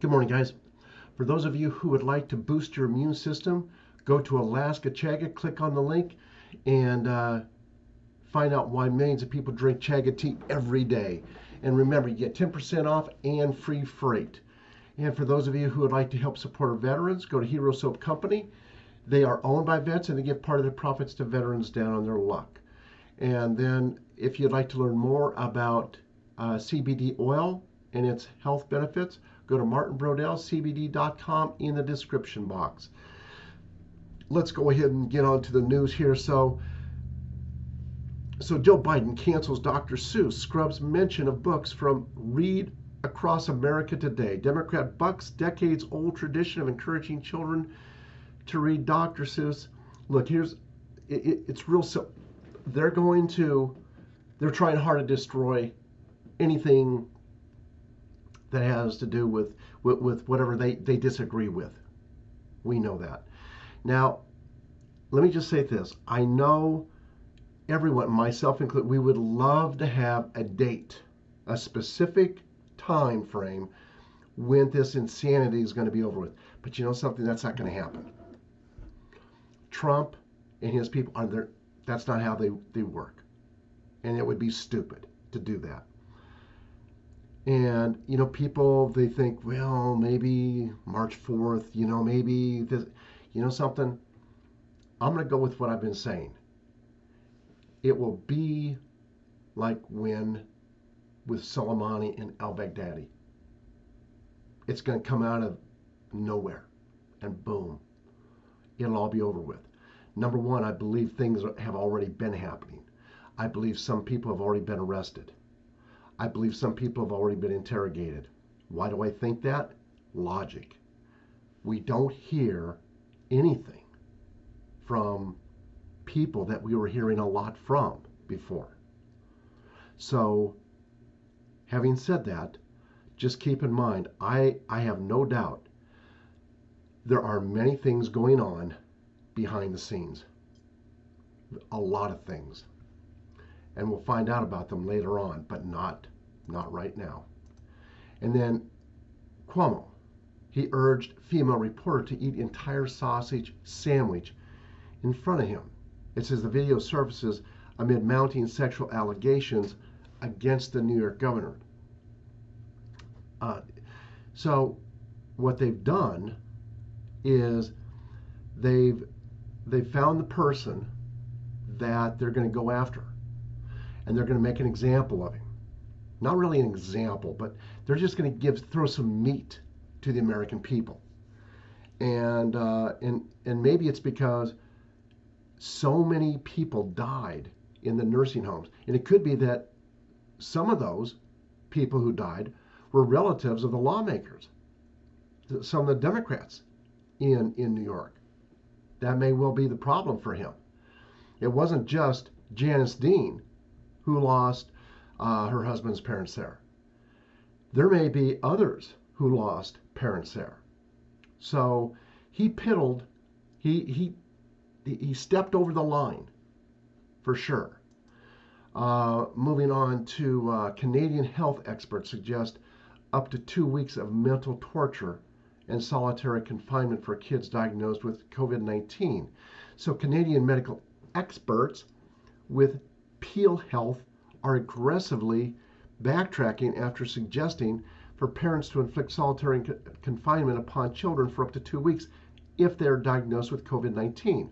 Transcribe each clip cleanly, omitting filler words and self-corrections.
Good morning, guys. For those of you who would like to boost your immune system, go to Alaska Chaga, click on the link, and find out why millions of people drink Chaga tea every day. And remember, you get 10% off and free freight. And for those of you who would like to help support our veterans, go to Hero Soap Company. They are owned by vets and they give part of their profits to veterans down on their luck. And then if you'd like to learn more about CBD oil and its health benefits, go to martinbrodellcbd.com in the description box. Let's go ahead and get on to the news here. So Joe Biden cancels Dr. Seuss, scrubs mention of books from Read Across America Today. Democrat bucks decades-old tradition of encouraging children to read Dr. Seuss. Look, it's real simple. They're trying hard to destroy anything that has to do with whatever they disagree with. We know that. Now, let me just say this. I know everyone, myself included, we would love to have a date, a specific time frame when this insanity is going to be over with. But you know something? That's not going to happen. Trump and his people are there. That's not how they work. And it would be stupid to do that. And, people, they think, well, maybe March 4th, maybe this, something. I'm going to go with what I've been saying. It will be like when with Soleimani and al-Baghdadi. It's going to come out of nowhere and boom, it'll all be over with. Number one, I believe things have already been happening. I believe some people have already been arrested. I believe some people have already been interrogated. Why do I think that? Logic. We don't hear anything from people that we were hearing a lot from before. So, having said that, just keep in mind, I have no doubt there are many things going on behind the scenes. A lot of things. And we'll find out about them later on, but not right now. And then Cuomo, he urged female reporter to eat entire sausage sandwich in front of him. It says the video surfaces amid mounting sexual allegations against the New York governor. So what they've done is they've found the person that they're going to go after. And they're going to make an example of him. Not really an example, but they're just going to throw some meat to the American people. And maybe it's because so many people died in the nursing homes. And it could be that some of those people who died were relatives of the lawmakers, some of the Democrats in New York. That may well be the problem for him. It wasn't just Janice Dean who lost her husband's parents there. There may be others who lost parents there. So he piddled, he stepped over the line, for sure. Moving on to Canadian health experts suggest up to 2 weeks of mental torture and solitary confinement for kids diagnosed with COVID-19. So Canadian medical experts with Peel Health are aggressively backtracking after suggesting for parents to inflict solitary confinement upon children for up to 2 weeks if they're diagnosed with COVID-19.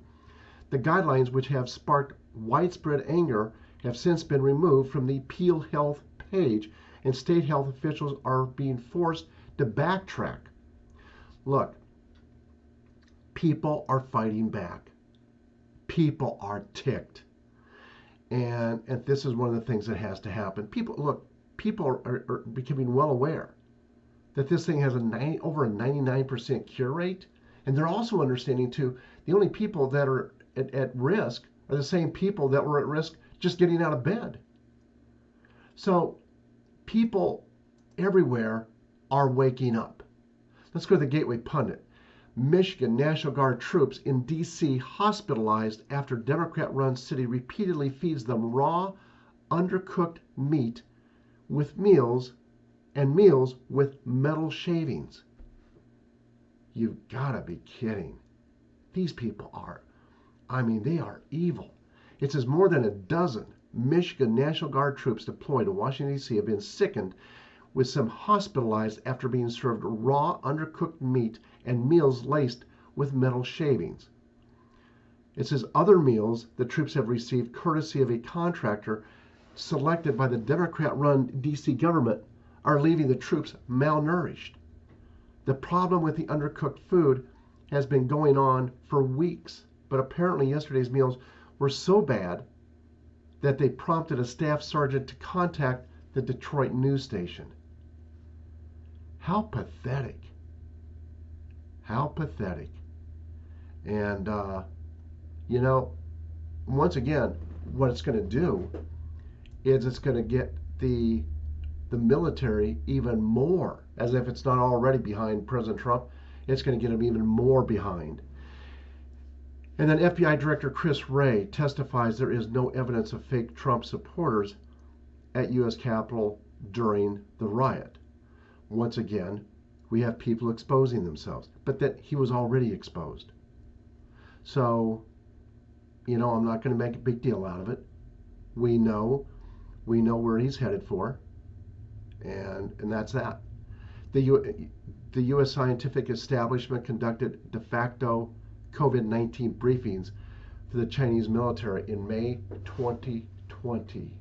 The guidelines, which have sparked widespread anger, have since been removed from the Peel Health page, and state health officials are being forced to backtrack. Look, people are fighting back. People are ticked. And this is one of the things that has to happen. People are becoming well aware that this thing has over a 99% cure rate. And they're also understanding, too, the only people that are at risk are the same people that were at risk just getting out of bed. So people everywhere are waking up. Let's go to the Gateway Pundit. Michigan National Guard troops in D.C. hospitalized after Democrat-run city repeatedly feeds them raw, undercooked meat with meals with metal shavings. You've got to be kidding. These people are, I mean, they are evil. It says more than a dozen Michigan National Guard troops deployed to Washington, D.C. have been sickened, with some hospitalized after being served raw, undercooked meat and meals laced with metal shavings. It says other meals the troops have received courtesy of a contractor selected by the Democrat-run D.C. government are leaving the troops malnourished. The problem with the undercooked food has been going on for weeks, but apparently yesterday's meals were so bad that they prompted a staff sergeant to contact the Detroit news station. How pathetic. How pathetic. And, you know, once again, what it's going to do is it's going to get the military even more, as if it's not already behind President Trump, it's going to get him even more behind. And then FBI Director Chris Wray testifies there is no evidence of fake Trump supporters at U.S. Capitol during the riot. Once again, we have people exposing themselves, but that he was already exposed. So, you know, I'm not going to make a big deal out of it. We know where he's headed for, and that's that. The U.S. scientific establishment conducted de facto COVID-19 briefings for the Chinese military in May 2020.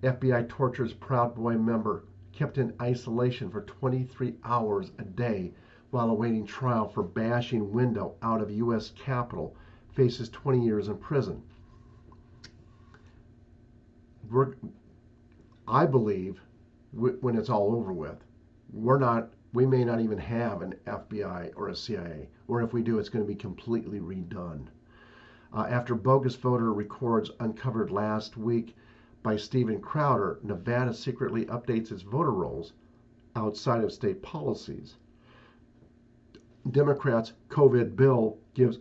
FBI tortures Proud Boy member kept in isolation for 23 hours a day while awaiting trial for bashing window out of U.S. Capitol, faces 20 years in prison. I believe when it's all over with, we may not even have an FBI or a CIA, or if we do, it's going to be completely redone. After bogus voter records uncovered last week by Steven Crowder, Nevada secretly updates its voter rolls outside of state policies. Democrats' COVID bill gives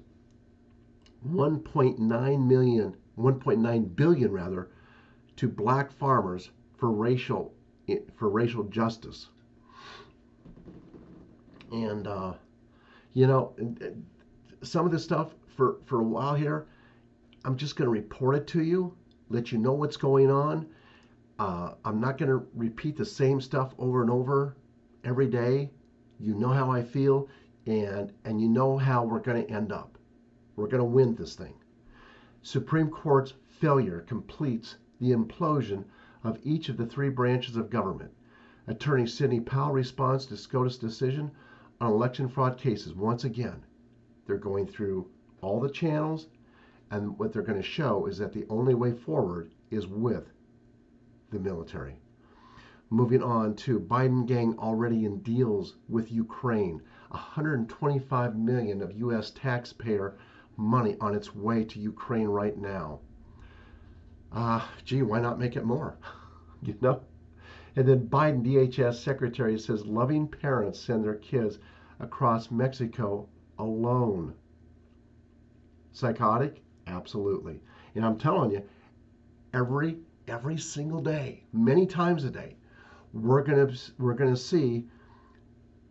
$1.9 billion rather to black farmers for racial justice. And you know, some of this stuff for a while here, I'm just going to report it to you, let you know what's going on. I'm not going to repeat the same stuff over and over every day. You know how I feel, and you know how we're going to end up. We're going to win this thing. Supreme Court's failure completes the implosion of each of the three branches of government. Attorney Sidney Powell responds to SCOTUS decision on election fraud cases. Once again, they're going through all the channels, and what they're going to show is that the only way forward is with the military. Moving on to Biden gang already in deals with Ukraine. $125 million of U.S. taxpayer money on its way to Ukraine right now. Gee, why not make it more? You know? And then Biden DHS secretary says loving parents send their kids across Mexico alone. Psychotic? Absolutely. And I'm telling you, every single day, many times a day, we're gonna see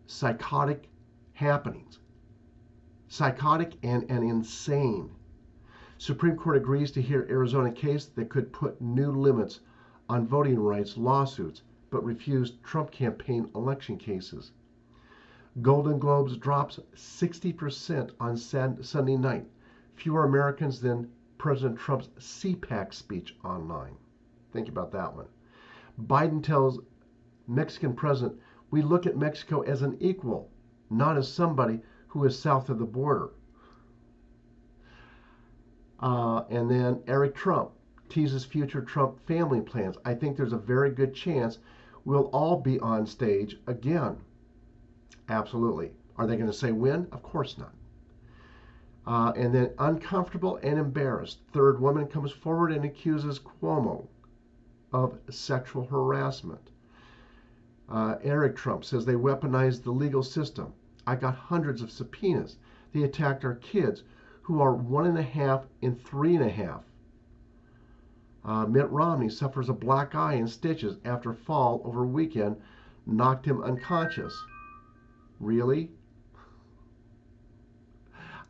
psychotic happenings. Psychotic and insane. Supreme Court agrees to hear Arizona case that could put new limits on voting rights lawsuits, but refused Trump campaign election cases. Golden Globes drops 60% on Sunday night. Fewer Americans than President Trump's CPAC speech online. Think about that one. Biden tells Mexican president, we look at Mexico as an equal, not as somebody who is south of the border. And then Eric Trump teases future Trump family plans. I think there's a very good chance we'll all be on stage again. Absolutely. Are they going to say when? Of course not. And then uncomfortable and embarrassed. Third woman comes forward and accuses Cuomo of sexual harassment. Eric Trump says they weaponized the legal system. I got hundreds of subpoenas. They attacked our kids who are 1.5 and 3.5. Mitt Romney suffers a black eye and stitches after fall over weekend knocked him unconscious. Really?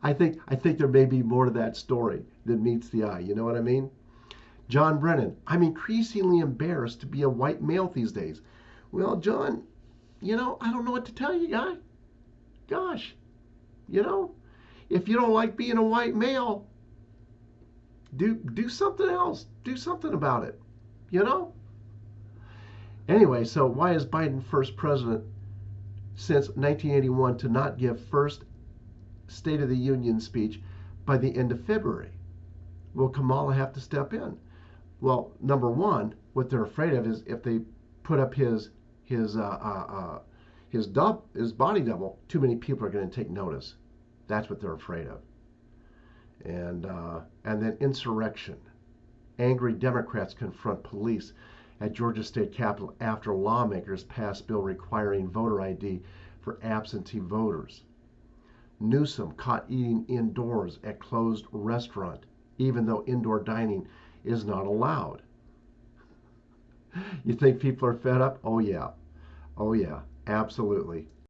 I think there may be more to that story than meets the eye. You know what I mean? John Brennan, I'm increasingly embarrassed to be a white male these days. Well, John, I don't know what to tell you, guy. Gosh, you know, if you don't like being a white male, do something else. Do something about it. You know? Anyway, so why is Biden first president since 1981 to not give first State of the Union speech by the end of February? Will Kamala have to step in? Well, number one, what they're afraid of is if they put up his body double, too many people are going to take notice. That's what they're afraid of. And then insurrection. Angry Democrats confront police at Georgia State Capitol after lawmakers pass bill requiring voter ID for absentee voters. Newsom caught eating indoors at closed restaurant, even though indoor dining is not allowed. You think people are fed up? Oh yeah. Oh yeah, absolutely.